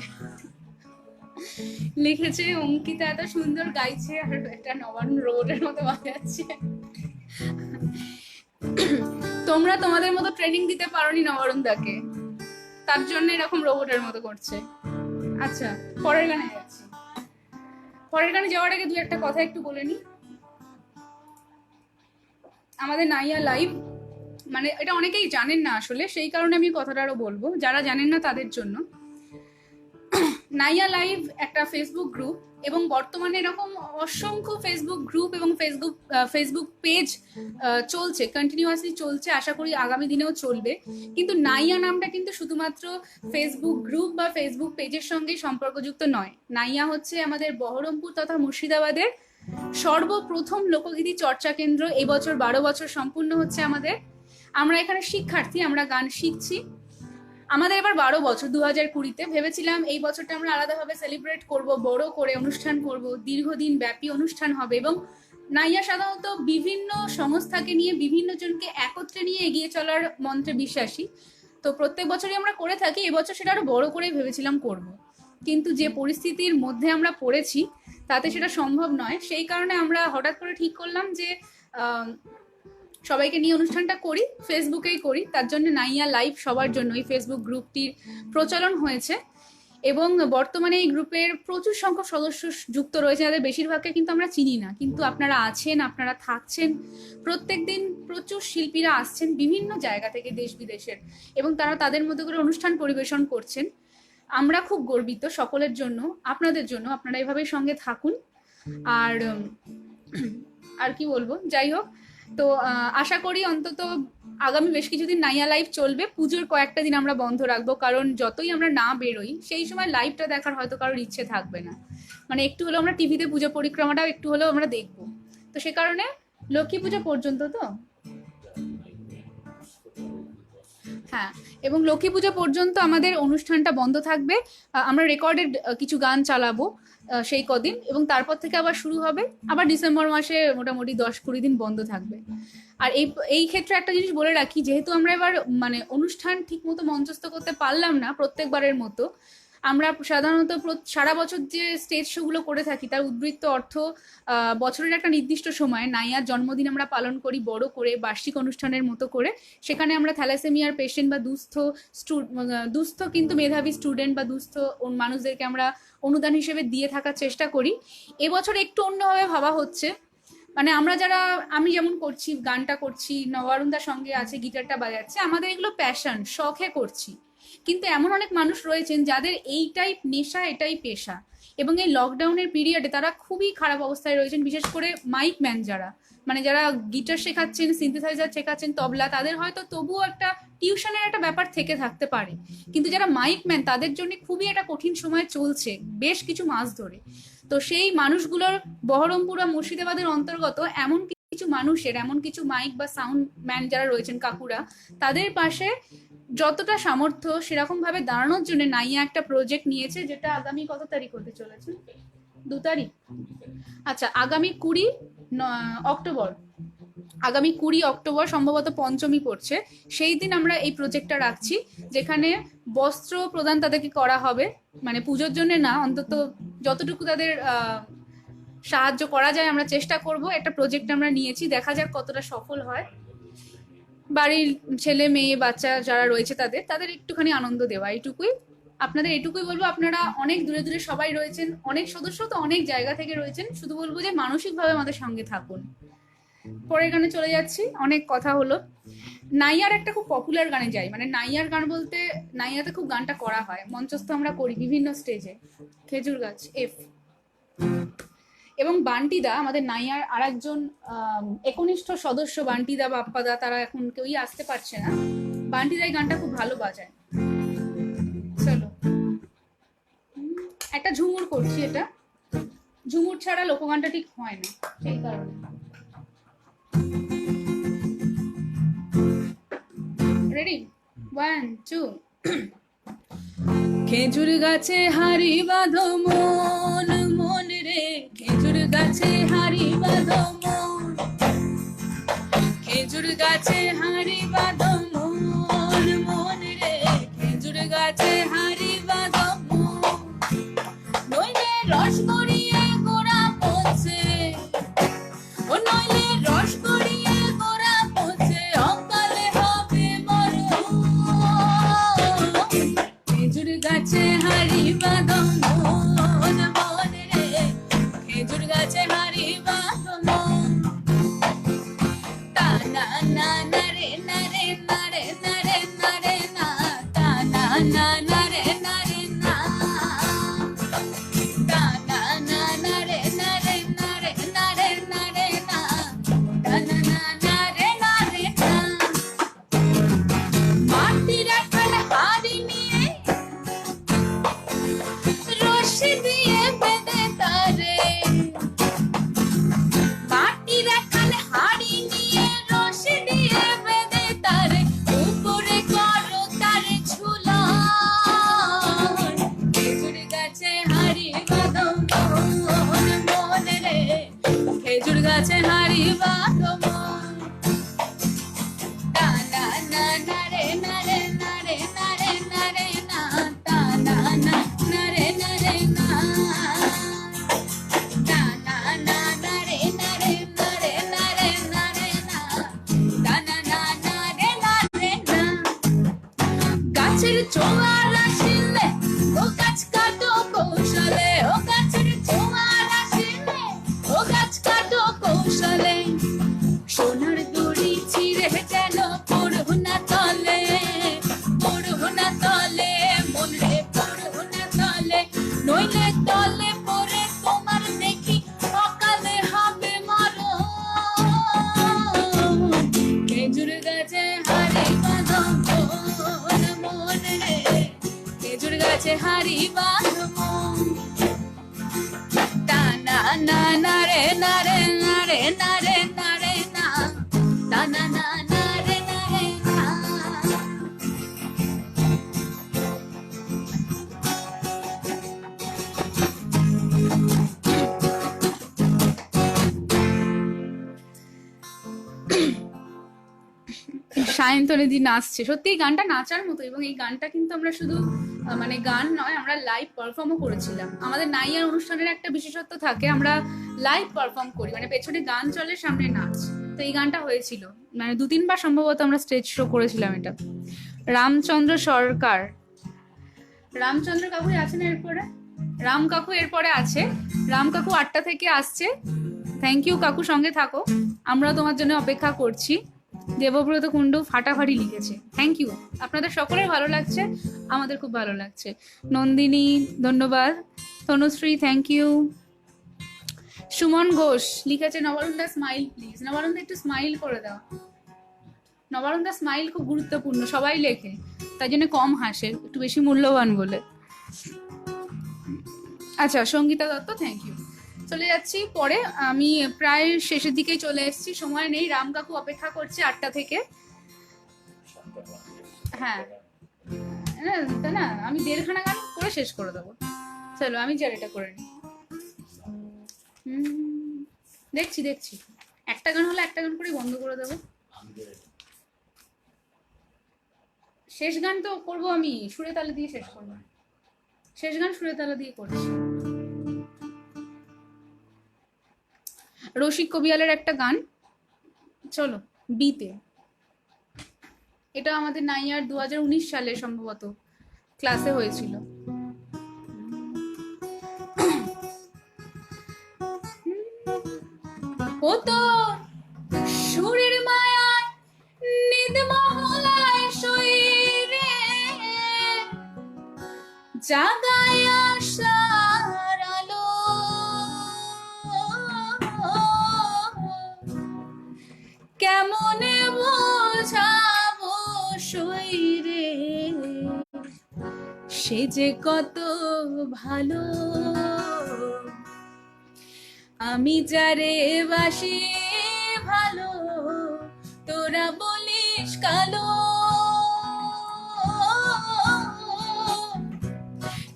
লিখেছে অঙ্কিতা এত সুন্দর গাইছে আর একটা নবারুণ রোবটের মতো বাজাচ্ছে। তোমরা তোমাদের মতো ট্রেনিং দিতে পারোনি নবারুণদাকে, তার জন্য এরকম রোবটের মতো করছে। আচ্ছা, পরের গানে যাচ্ছি। পরের গানে যাওয়ার আগে দু একটা কথা একটু বলে নি। আমাদের নাইয়া লাইভ, মানে এটা অনেকেই জানেন না আসলে, সেই কারণে আমি কথাটা আরো বলবো, যারা জানেন না তাদের জন্য। নাইয়া লাইভ একটা ফেসবুক গ্রুপ, এবং বর্তমানে এরকম অসংখ্য ফেসবুক গ্রুপ এবং ফেসবুক পেজ চলছে, কন্টিনিউয়াসলি চলছে, আশা করি আগামী দিনেও চলবে। কিন্তু নাইয়া নামটা কিন্তু শুধুমাত্র ফেসবুক গ্রুপ বা ফেসবুক পেজের সঙ্গেই সম্পর্কযুক্ত নয়। নাইয়া হচ্ছে আমাদের বহরমপুর তথা মুর্শিদাবাদের সর্বপ্রথম লোকগীতি চর্চা কেন্দ্র। এবছর 12 বছর সম্পূর্ণ হচ্ছে আমাদের। আমরা এখানে শিক্ষার্থী, আমরা গান শিখছি। আমাদের এবার 12 বছর 2020-তে। ভেবেছিলাম এই বছরটা আমরা আলাদাভাবে সেলিব্রেট করব, বড় করে অনুষ্ঠান করব, দীর্ঘদিন ব্যাপী অনুষ্ঠান হবে। এবং নাইয়া সাধারণত বিভিন্ন সংস্থাকে নিয়ে, বিভিন্ন জনকে একত্রে নিয়ে এগিয়ে চলার মন্ত্রে বিশ্বাসী। তো প্রত্যেক বছরই আমরা করে থাকি, এবছর সেটা আরো বড় করে ভেবেছিলাম করব, কিন্তু যে পরিস্থিতির মধ্যে আমরা পড়েছি তাতে সেটা সম্ভব নয়। সেই কারণে আমরা হঠাৎ করে ঠিক করলাম যে সবাইকে নিয়ে অনুষ্ঠানটা করি, ফেসবুকেই করি। তার জন্য নাইয়া লাইভ সবার জন্য এই ফেসবুক গ্রুপটির প্রচলন হয়েছে, এবং বর্তমানে এই গ্রুপের প্রচুর সংখ্যক সদস্য যুক্ত রয়েছে, যাদের বেশিরভাগকে কিন্তু আমরা চিনি না, কিন্তু আপনারা আছেন, আপনারা থাকছেন। প্রত্যেকদিন প্রচুর শিল্পীরা আসছেন বিভিন্ন জায়গা থেকে, দেশ বিদেশের, এবং তারা তাদের মধ্যে করে অনুষ্ঠান পরিবেশন করছেন। আমরা খুব গর্বিত সকলের জন্য, আপনাদের জন্য। আপনারা এভাবেই সঙ্গে থাকুন। আর কি বলবো, যাই হোক, তো আশা করি অন্তত আগামী বেশ কিছুদিন নাইয়া লাইভ চলবে। পুজোর কয়েকটা দিন আমরা বন্ধ রাখবো, কারণ যতই আমরা না বেরোই সেই সময় লাইভটা দেখার হয়তো কারোর ইচ্ছে থাকবে না। মানে একটু হলেও আমরা টিভিতে পুজো পরিক্রমাটাও একটু হলেও আমরা দেখবো। তো সে কারণে লক্ষ্মী পুজো পর্যন্ত, তো হ্যাঁ, এবং লক্ষ্মী পুজো পর্যন্ত আমাদের অনুষ্ঠানটা বন্ধ থাকবে। আমরা রেকর্ডেড কিছু গান চালাবো সেই কদিন, এবং তারপর থেকে আবার শুরু হবে। আবার ডিসেম্বর মাসে মোটামুটি 10-20 দিন বন্ধ থাকবে। আর এই ক্ষেত্রে একটা জিনিস বলে রাখি, যেহেতু আমরা এবার মানে অনুষ্ঠান ঠিক মতো মঞ্চস্থ করতে পারলাম না প্রত্যেকবারের মতো, আমরা সাধারণত সারা বছর যে স্টেজ শোগুলো করে থাকি তার উদ্বৃত্ত অর্থ বছরের একটা নির্দিষ্ট সময়ে নাইয়ার জন্মদিন আমরা পালন করি বড় করে, বার্ষিক অনুষ্ঠানের মতো করে। সেখানে আমরা থ্যালাসেমিয়ার পেশেন্ট বা দুস্থ কিন্তু মেধাবী স্টুডেন্ট বা দুস্থ মানুষদেরকে আমরা অনুদান হিসেবে দিয়ে থাকার চেষ্টা করি। এবছর একটু অন্যভাবে ভাবা হচ্ছে, মানে আমরা যারা, আমি যেমন করছি, গানটা করছি, নবারুণদার সঙ্গে আছে, গিটারটা বাজাচ্ছে, আমাদের এগুলো প্যাশন, শখে করছি। কিন্তু এমন অনেক মানুষ রয়েছেন যাদের এইটাই নেশা, এটাই পেশা, এবং এই লকডাউনের পিরিয়ডে তারা খুবই খারাপ অবস্থায় রয়েছেন। বিশেষ করে মাইক ম্যান যারা, মানে যারা গিটার শেখাচ্ছেন, সিনথেসাইজার শেখাচ্ছেন, তবলা, তাদের হয়তো তবুও একটা টিউশনের একটা ব্যাপার থেকে থাকতে পারে, কিন্তু যারা মাইক ম্যান তাদের জন্য খুবই একটা কঠিন সময় চলছে বেশ কিছু মাস ধরে। তো সেই মানুষগুলোর বহরমপুর ও মুর্শিদাবাদের অন্তর্গত এমন কিছু মানুষের, এমন কিছু মাইক বা সাউন্ড ম্যান যারা রয়েছেন কাকুরা, তাদের পাশে যতটা সামর্থ্য সেরকম ভাবে দাঁড়ানোর জন্য নাইয়া একটা প্রজেক্ট নিয়েছে, যেটা আগামী কত তারিখ হতে চলেছে? 2 তারিখ। আচ্ছা, আগামী 20 অক্টোবর, আগামী 20 অক্টোবর সম্ভবত পঞ্চমী পড়ছে, সেই দিন আমরা এই প্রজেক্টটা রাখছি, যেখানে বস্ত্র প্রদান তাদেরকে করা হবে, মানে পুজোর জন্য না, অন্তত যতটুকু তাদের সাহায্য করা যায় আমরা চেষ্টা করব। একটা প্রজেক্ট আমরা নিয়েছি, দেখা যাক কতটা সফল হয়। বাড়ির ছেলে মেয়ে বাচ্চা যারা রয়েছে তাদের একটুখানি আনন্দ দেওয়া, এইটুকুই। আপনাদের এটুকুই বলবো, আপনারা অনেক দূরে দূরে সবাই রয়েছেন, অনেক সদস্য তো অনেক জায়গা থেকে রয়েছেন, শুধু বলবো যে মানসিকভাবে আমাদের সঙ্গে থাকুন। পরের গানে চলে যাচ্ছি, অনেক কথা হলো। নাইয়ার একটা খুব পপুলার গানে যাই, মানে নাইয়ার গান বলতে নাইয়াতে খুব গানটা করা হয়, মঞ্চস্থ আমরা করি বিভিন্ন স্টেজে। খেজুর গাছ এফ এবং বান্টিদা, আমাদের নাইয়ার আর একজন একনিষ্ঠ সদস্য, বান্টিদা বাপ্পাদা, তারা এখন কেউই আসতে পারছে না। বান্টিদা এই গানটা খুব ভালো বাজায়। চলো একটা ঝুমুর করছি, এটা ঝুমুর ছাড়া লোকগানটা ঠিক হয় না, সেই কারণে। রেডি, 1 2। খেজুর গাছে হাড়ি বাঁধো মন, মন রে খেজুর গাছে হাড়ি বাঁধো মন, খেজুর গাছে হাড়ি বাঁধো মন, মন রে খেজুর গাছে হাড়ি বাঁধো মন, নইলে রস গড়িয়ে গোড়া পচে, ও নইলে রস গড়িয়ে গোড়া পচে, অকালে হবে মরণ, খেজুর গাছে হাড়ি বাঁধো মন, মন রে খেজুর গাছে হাড়ি বাঁধো মন, তা না না না রে না রে না রে না রে না রে না, তা না না না রে না রে না, তা না না না রে না রে না রে না রে না রে না, তা না না না রে না রে না। মাটির এখন হাড়ি নিয়ে রশি দিয়ে বেঁধে তারে, মাটির এখন হাড়ি নিয়ে রশি দিয়ে বেঁধে তারে, উপরে করো তারে ঝুলন, খেজুর গাছে হাড়ি বাঁধো মন, মন রে খেজুর গাছে হাড়ি বাঁধো মন, তা না না না রে না রে না রে না রে না রে না, তা না না না রে না রে না, তা না না না রে না রে না রে না রে না রে না, তা না না না রে না রে না। গাছের চোয়ার আসিলে ও গাছ কাটো কৌশলে, ও গাছের চোয়ার আসিলে ও গাছ কাটো কৌশলে, সোনার দড়ি ছিঁড়ে যেন পড়ো না তলে, পড়ো না তলে মন রে, পড়ো না তলে, নইলে তলে পড়ে তোমার দেখি অকালে হবে মরণ, খেজুর গাছে হাড়ি বাঁধো মন, মন রে খেজুর গাছে হাড়ি বাঁধো মন, তা না না না রে না রে না রে না রে না রে না, তা না না না রে না রে না। সায়ন্তনী দি নাচছে, সত্যি এই গানটা নাচার মতো, এবং এই গানটা কিন্তু আমরা শুধু মানে গান নয়, আমরা লাইভ পারফর্মও করেছিলাম। আমাদের নাইয়ার অনুষ্ঠানের একটা বিশেষত্ব থাকে, আমরা লাইভ পারফর্ম করি, মানে পেছনে গান চলে সামনে নাচ। তো এই গানটা হয়েছিল, মানে 2-3 বার সম্ভবত আমরা স্টেজ শো করেছিলাম এটা। রামচন্দ্র সরকার, রামচন্দ্র কাকু আছেন এরপরে, রাম কাকু এরপরে আছে, রাম কাকু 8টা থেকে আসছে। থ্যাংক ইউ কাকু, সঙ্গে থাকো, আমরা তোমার জন্য অপেক্ষা করছি। দেবব্রত কুণ্ডু ফাটাফাটি লিখেছে, থ্যাংক ইউ। আপনাদের সকলের ভালো লাগছে, আমাদের খুব ভালো লাগছে। নন্দিনী ধন্যবাদ, তনুশ্রী থ্যাংক ইউ। সুমন ঘোষ লিখেছে নবারুণদা স্মাইল প্লিজ, নবারুণদা একটু স্মাইল করে দাও। নবারুণদা স্মাইল খুব গুরুত্বপূর্ণ, সবাই লেখে, তাই জন্য কম হাসে, একটু বেশি মূল্যবান বলে। আচ্ছা, সঙ্গীতা দত্ত থ্যাংক ইউ। চলে যাচ্ছি পরে। আমি প্রায় শেষের দিকেই চলে এসেছি, সময় নেই। রাম কাকু অপেক্ষা করছে 8টা থেকে। হ্যাঁ তাই না, আমি 1.5খানা গান করে শেষ করে দেবো। চলো আমি এটা করে নিই। দেখছি দেখছি, একটা গান হলে একটা গান করেই বন্ধ করে দেবো। শেষ গান তো করবো আমি সুরে তালে দিয়ে শেষ করবো। শেষ গান সুরে তালে দিয়ে করছি। রসিক কবিয়ালের একটা গান, চলো বিতে। এটা আমাদের নাইয়ার 2019 সালে সম্ভবত ক্লাসে হয়েছিল। ও তো সুরের মায়ায় নিদ মহলায় শরীরে জাগায় আশার আলো, কেমনে বোঝাবো শরীরে সে যে কত ভালো, আমি যারে বাসি ভালো তোরা বলিস কালো,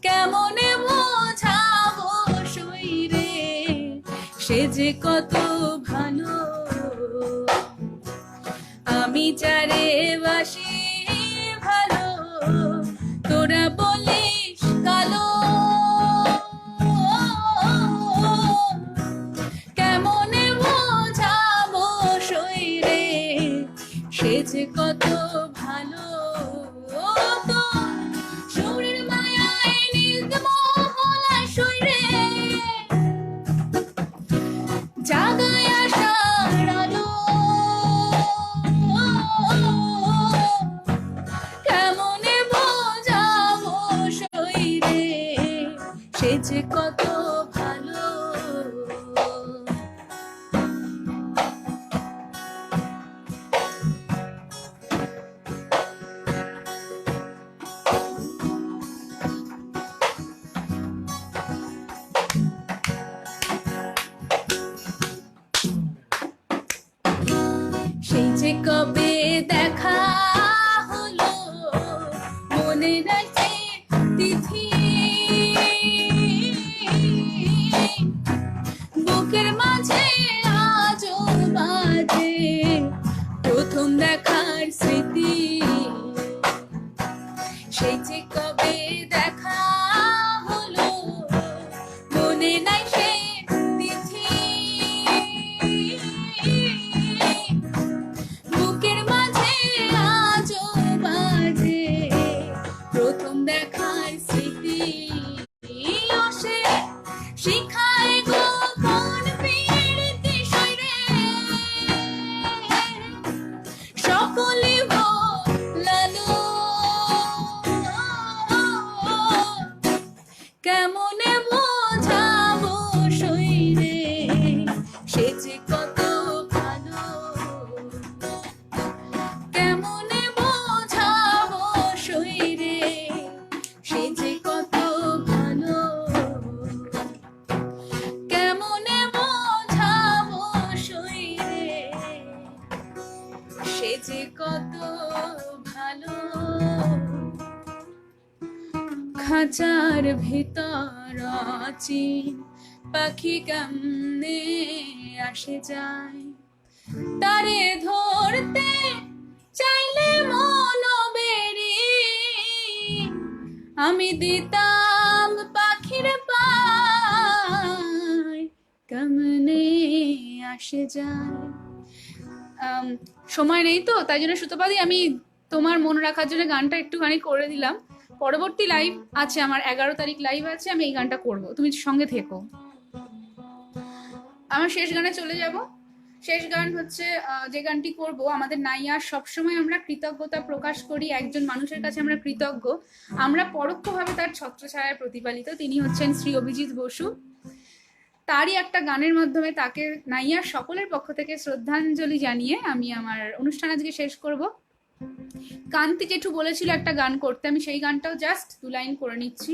কেমনে বোঝাবো শরীরে সে যে কত ভালো, আমি যারে বাসি ভালো তোরা বলিস কালো, কেমনে বোঝাবো শরীরে সে যে কত ভালো। তো সুরের মায়ায় নীল মহলায় শরীরে জাগায় আশার আলো, কেমনে বোঝাবো শরীরে সে যে কত ভালো। সেই যে কবে দেখা হলো মনে রাখে তিথি, বুকের মাঝে আজও বাজে প্রথম দেখার স্মৃতি, সেই যে কবে দেখা হলো মনে নাই সে তিথি, বুকের মাঝে আজও বাজে প্রথম দেখার স্মৃতি, সে শিখায় গোপন প্রীতি শরীরে সকলে ভোলালো, কেমনে বোঝাবো শরীরে সে যে কত ভালো, কেমনে বোঝাবো শরীরে সে যে কত ভালো, কেমনে বোঝাবো শরীরে সে যে কত ভালো। খাঁচার ভিতর অচিন পাখি কেমনে আসে যায়, তারে ধরতে চাইলে মন বেরি আমি দিতাম পাখির পায়, কেমনে আসে যায়। সময় নেই তো, তাই জন্য সুতোপাদি আমি তোমার মন রাখার জন্য গানটা একটুখানি করে দিলাম। পরবর্তী লাইভ আছে আমার, 11 তারিখ লাইভ আছে, আমি এই গানটা করব, তুমি সঙ্গে থেকো। আমার শেষ গানে চলে যাব। শেষ গান হচ্ছে যে গানটি করব, আমাদের নাইয়ার সবসময় আমরা কৃতজ্ঞতা প্রকাশ করি, একজন মানুষের কাছে আমরা কৃতজ্ঞ, আমরা পরোক্ষভাবে তার ছত্রছায়ায় প্রতিপালিত, তিনি হচ্ছেন শ্রী অভিজিৎ বসু। তারই একটা গানের মাধ্যমে তাকে নাইয়ার সকলের পক্ষ থেকে শ্রদ্ধাঞ্জলি জানিয়ে আমি আমার অনুষ্ঠান আজকে শেষ করব। কান্তি জেঠু বলেছিল একটা গান করতে, আমি সেই গানটাও জাস্ট 2 লাইন করে নিচ্ছি।